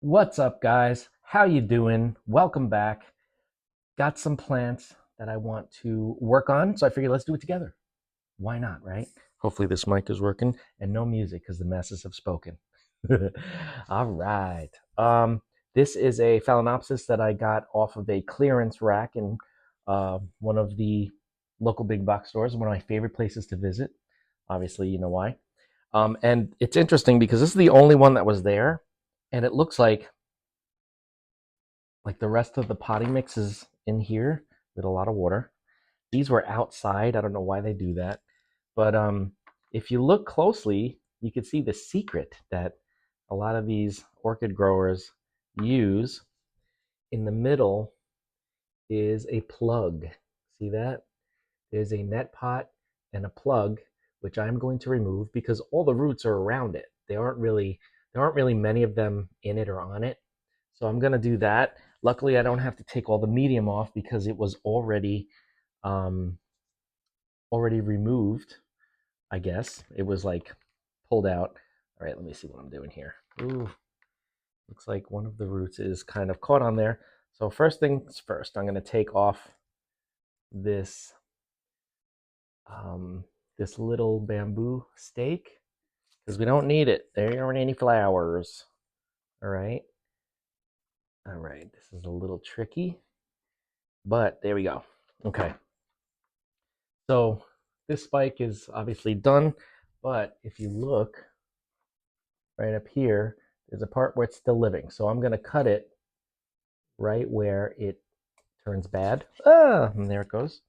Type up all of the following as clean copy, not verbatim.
What's up, guys? How you doing? Welcome back. Got some plants that I want to work on, so I figured let's do it together. Why not, right? Hopefully this mic is working and no music because the masses have spoken. All right. This is a Phalaenopsis that I got off of a clearance rack in one of the local big box stores. One of my favorite places to visit. Obviously, you know why. And it's interesting because this is the only one that was there, and it looks like the rest of the potting mix is in here with a lot of water. These were outside. I don't know why they do that. But if you look closely, you can see the secret that a lot of these orchid growers use. In the middle is a plug. See that? There's a net pot and a plug, which I'm going to remove because all the roots are around it. There aren't really many of them in it or on it. So I'm gonna do that. Luckily, I don't have to take all the medium off because it was um, already removed. I guess it was like pulled out. All right, let me see what I'm doing here. Ooh, looks like one of the roots is kind of caught on there. So first things first, I'm gonna take off this um, this little bamboo stake because we don't need it. There aren't any flowers. All right. All right. This is a little tricky, but there we go. Okay. So this spike is obviously done, but if you look right up here, there's a part where it's still living. So I'm going to cut it right where it turns bad. And there it goes.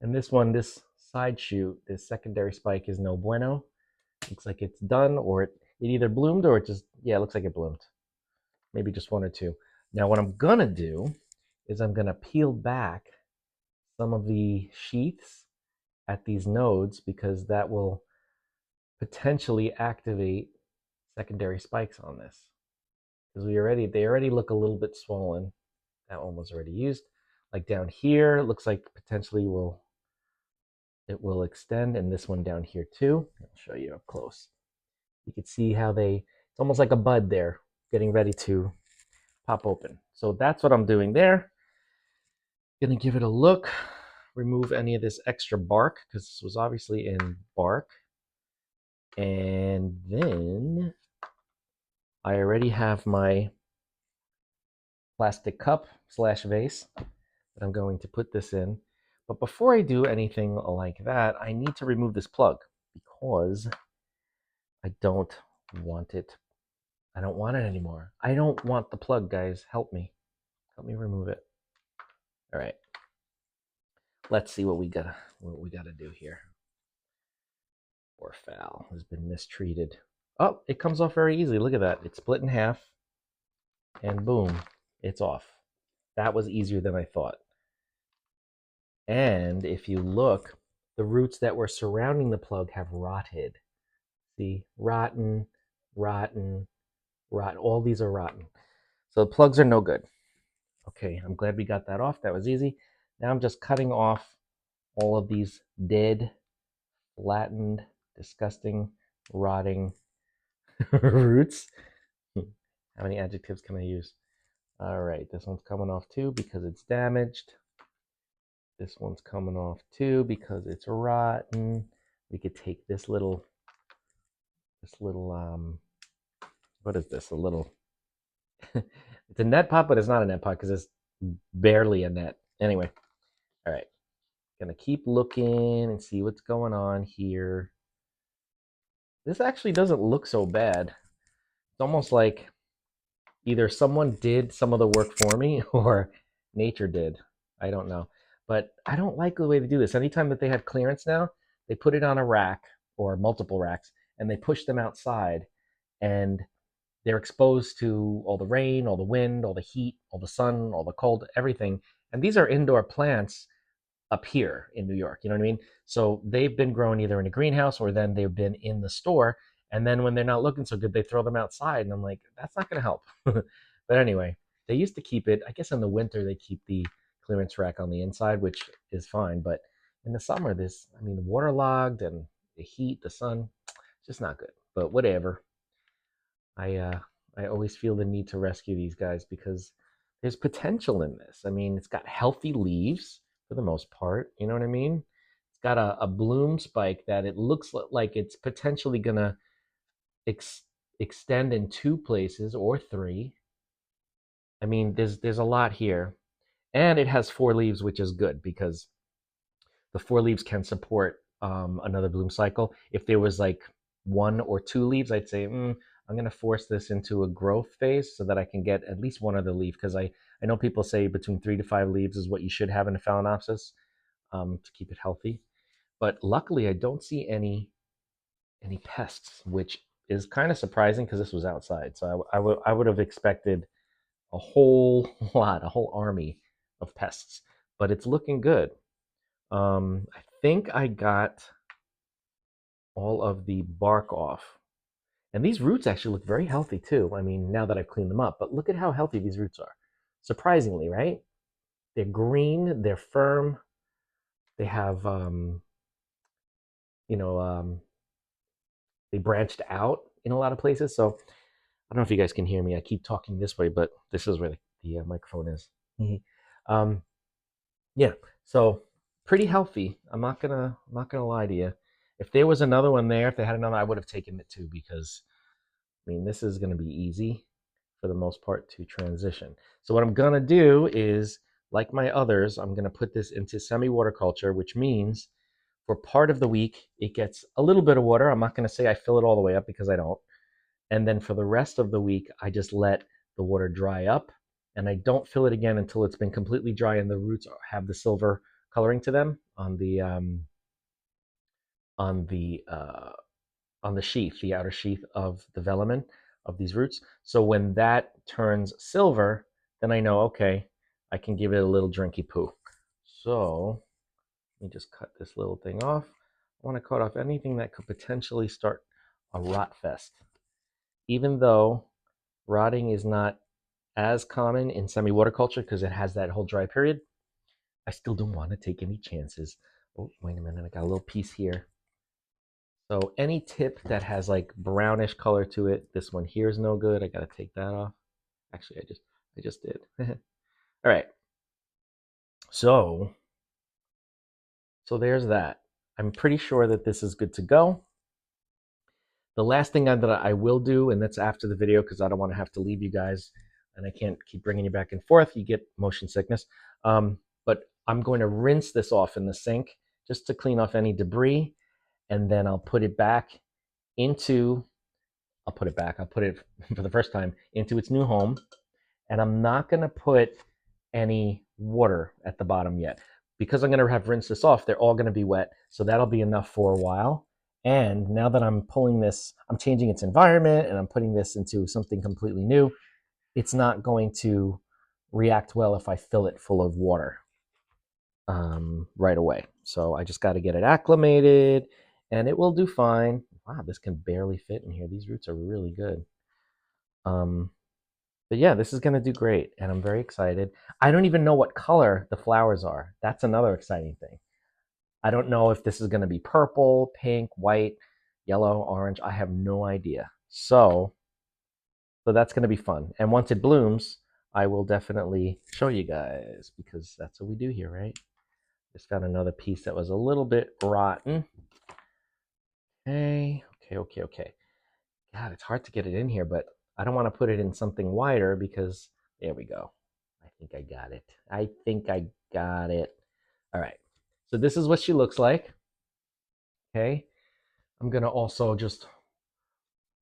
And this one, this side shoot, this secondary spike is no bueno. Looks like it's done, or it either bloomed or it just, yeah, it looks like it bloomed. Maybe just one or two. Now, what I'm going to do is I'm going to peel back some of the sheaths at these nodes because that will potentially activate secondary spikes on this. Because they already look a little bit swollen. That one was already used. Like down here, it looks like potentially it will extend, and this one down here too. I'll show you up close. You can see how it's almost like a bud there, getting ready to pop open. So that's what I'm doing there. Gonna give it a look, remove any of this extra bark because this was obviously in bark. And then I already have my plastic cup slash vase that I'm going to put this in. But before I do anything like that, I need to remove this plug because I don't want it. I don't want it anymore. I don't want the plug, guys. Help me. Help me remove it. All right. Let's see what we gotta do here. Poor fowl has been mistreated. Oh, it comes off very easily. Look at that. It's split in half, and boom, it's off. That was easier than I thought. And if you look, the roots that were surrounding the plug have rotted. See, rotten, rotten, rotten. All these are rotten. So the plugs are no good. Okay, I'm glad we got that off. That was easy. Now I'm just cutting off all of these dead, flattened, disgusting, rotting roots. How many adjectives can I use? All right, this one's coming off too because it's damaged. This one's coming off too because it's rotten. We could take this little what is this? A little it's a net pot, but it's not a net pot because it's barely a net. Anyway, all right. Gonna keep looking and see what's going on here. This actually doesn't look so bad. It's almost like either someone did some of the work for me or nature did. I don't know. But I don't like the way they do this. Anytime that they have clearance now, they put it on a rack or multiple racks and they push them outside and they're exposed to all the rain, all the wind, all the heat, all the sun, all the cold, everything. And these are indoor plants up here in New York. You know what I mean? So they've been grown either in a greenhouse or then they've been in the store. And then when they're not looking so good, they throw them outside. And I'm like, that's not going to help. But anyway, they used to keep it. I guess in the winter, they keep the clearance rack on the inside, which is fine. But in the summer, waterlogged and the heat, the sun, it's just not good. But whatever. I I always feel the need to rescue these guys because there's potential in this. I mean, it's got healthy leaves for the most part. You know what I mean? It's got a bloom spike that it looks like it's potentially going to ex- extend in 2 places or 3. I mean, there's a lot here. And it has 4 leaves, which is good because the 4 leaves can support another bloom cycle. If there was like 1 or 2 leaves, I'd say, I'm going to force this into a growth phase so that I can get at least one other leaf. Because I know people say between 3 to 5 leaves is what you should have in a Phalaenopsis to keep it healthy. But luckily, I don't see any pests, which is kind of surprising because this was outside. So I would have expected a whole lot, a whole army of pests. But it's looking good. I think I got all of the bark off. And these roots actually look very healthy too. I mean, now that I've cleaned them up, but look at how healthy these roots are. Surprisingly, right? They're green, they're firm, they have, you know, they branched out in a lot of places. So I don't know if you guys can hear me. I keep talking this way, but this is where the microphone is. um, yeah, so pretty healthy. I'm not gonna lie to you. If there was another one there, if they had another, I would have taken it too because I mean this is gonna be easy for the most part to transition. So what I'm gonna do is, like my others, I'm gonna put this into semi-water culture, which means for part of the week it gets a little bit of water. I'm not gonna say I fill it all the way up because I don't. And then for the rest of the week, I just let the water dry up and I don't fill it again until it's been completely dry and the roots have the silver coloring to them on the on the uh, on the sheath, the outer sheath of the velamen of these roots. So when that turns silver, then I know, okay, I can give it a little drinky poo. So let me just cut this little thing off. I want to cut off anything that could potentially start a rot fest. Even though rotting is not as common in semi-water culture because it has that whole dry period, I still don't want to take any chances. Oh, wait a minute, I got a little piece here. So any tip that has like brownish color to it, this one here is no good. I gotta take that off. Actually, I just did. All right. So there's that. I'm pretty sure that this is good to go. The last thing that I will do, and that's after the video because I don't want to have to leave you guys and I can't keep bringing you back and forth. You get motion sickness. But I'm going to rinse this off in the sink just to clean off any debris. And then I'll put it back into, I'll put it for the first time into its new home. And I'm not going to put any water at the bottom yet. Because I'm going to have rinsed this off, they're all going to be wet. So that'll be enough for a while. And now that I'm pulling this, I'm changing its environment and I'm putting this into something completely new. It's not going to react well if I fill it full of water right away. So I just got to get it acclimated and it will do fine. Wow, this can barely fit in here. These roots are really good. But yeah, this is going to do great and I'm very excited. I don't even know what color the flowers are. That's another exciting thing. I don't know if this is going to be purple, pink, white, yellow, orange. I have no idea. So that's going to be fun. And once it blooms, I will definitely show you guys because that's what we do here, right? Just found another piece that was a little bit rotten. Okay. God, it's hard to get it in here, but I don't want to put it in something wider because there we go. I think I got it. All right. So this is what she looks like. Okay. I'm going to also just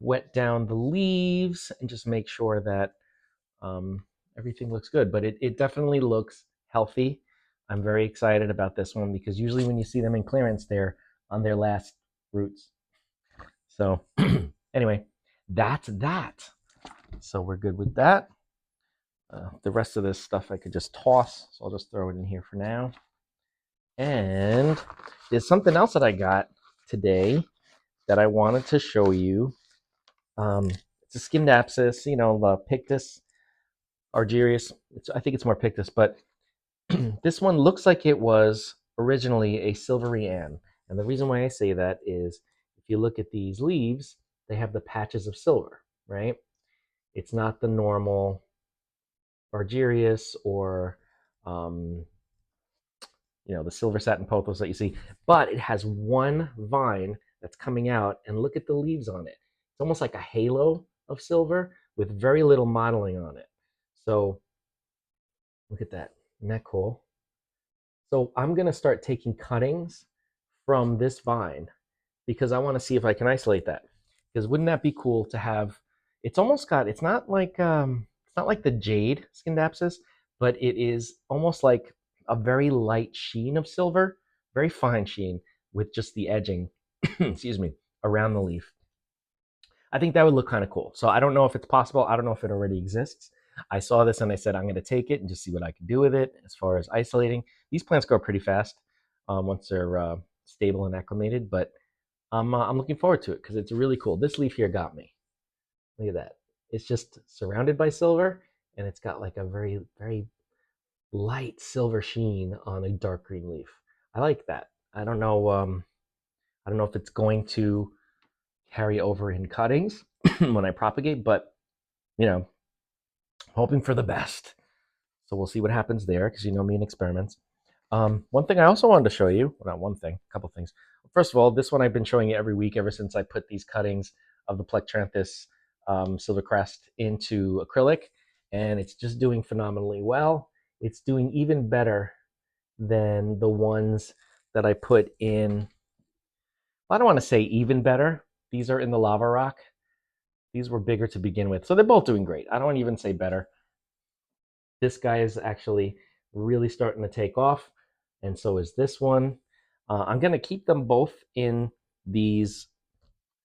wet down the leaves and just make sure that everything looks good. But it definitely looks healthy. I'm very excited about this one because usually when you see them in clearance, they're on their last roots. So anyway, that's that. So we're good with that. The rest of this stuff I could just toss, so I'll just throw it in here for now. And there's something else that I got today that I wanted to show you. It's a Scindapsus, you know, Pictus argyrius. I think it's more Pictus, but this one looks like it was originally a Silvery Ann. And the reason why I say that is if you look at these leaves, they have the patches of silver, right? It's not the normal Argyrius or the silver satin pothos that you see, but it has one vine that's coming out, and look at the leaves on it. It's almost like a halo of silver with very little modeling on it. So look at that. Isn't that cool? So I'm going to start taking cuttings from this vine because I want to see if I can isolate that. Because wouldn't that be cool to have? It's almost got. It's not like the jade Scindapsus, but it is almost like a very light sheen of silver, very fine sheen with just the edging, excuse me, around the leaf. I think that would look kind of cool. So I don't know if it's possible. I don't know if it already exists. I saw this and I said, I'm going to take it and just see what I can do with it as far as isolating. These plants grow pretty fast once they're stable and acclimated, but I'm looking forward to it because it's really cool. This leaf here got me. Look at that. It's just surrounded by silver, and it's got like a very, very light silver sheen on a dark green leaf. I like that. I don't know. I don't know if it's going to carry over in cuttings when I propagate, but hoping for the best. So we'll see what happens there, because you know me and experiments. One thing I also wanted to show you, well, not one thing, a couple things. First of all, this one I've been showing you every week ever since I put these cuttings of the Plectranthus silvercrest into acrylic, and it's just doing phenomenally well. It's doing even better than the ones that I put in. I don't want to say even better. These are in the lava rock. These were bigger to begin with, so they're both doing great. I don't want to even say better. This guy is actually really starting to take off, and so is this one. I'm going to keep them both in these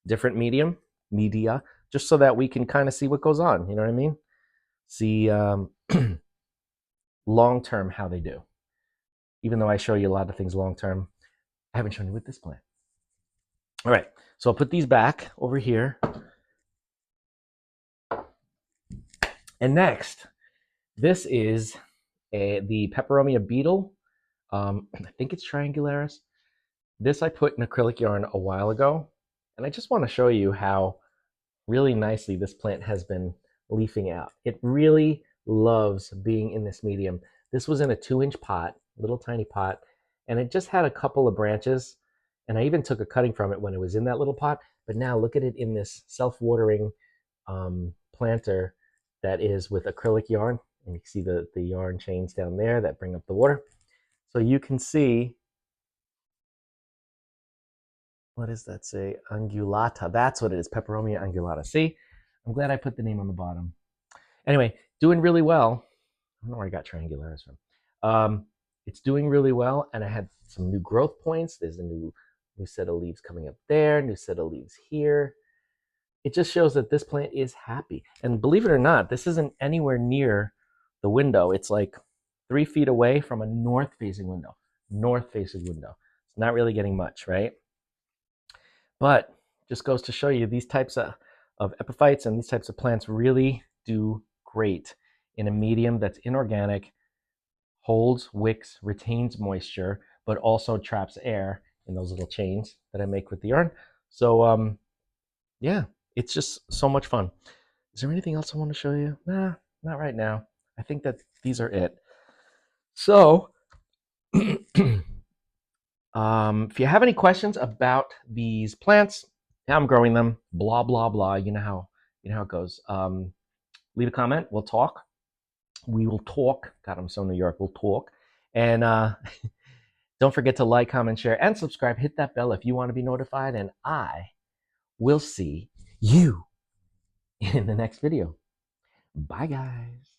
different media, just so that we can kind of see what goes on. You know what I mean? See long term how they do. Even though I show you a lot of things long term, I haven't shown you with this plant. All right, so I'll put these back over here. And next, this is the Peperomia beetle. I think it's Triangularis. This I put in acrylic yarn a while ago, and I just want to show you how really nicely this plant has been leafing out. It really loves being in this medium. This was in a 2-inch pot, little tiny pot, and it just had a couple of branches, and I even took a cutting from it when it was in that little pot, but now look at it in this self-watering planter that is with acrylic yarn, and you can see the yarn chains down there that bring up the water. So you can see, what does that say? Ungulata. That's what it is. Peperomia ungulata. See, I'm glad I put the name on the bottom. Anyway, doing really well. I don't know where I got Triangularis from. It's doing really well, and I had some new growth points. There's a new set of leaves coming up there, new set of leaves here. It just shows that this plant is happy. And believe it or not, this isn't anywhere near the window. It's like 3 feet away from a north-facing window. North-facing window. It's not really getting much, right? But just goes to show you these types of epiphytes and these types of plants really do great in a medium that's inorganic, holds, wicks, retains moisture, but also traps air in those little chains that I make with the yarn. So yeah, it's just so much fun. Is there anything else I want to show you? Nah, not right now. I think that these are it. So if you have any questions about these plants, how I'm growing them, blah blah blah, you know how it goes. Leave a comment. We'll talk. We will talk. God, I'm so New York. We'll talk. And don't forget to like, comment, share, and subscribe. Hit that bell if you want to be notified. And I will see you in the next video. Bye, guys.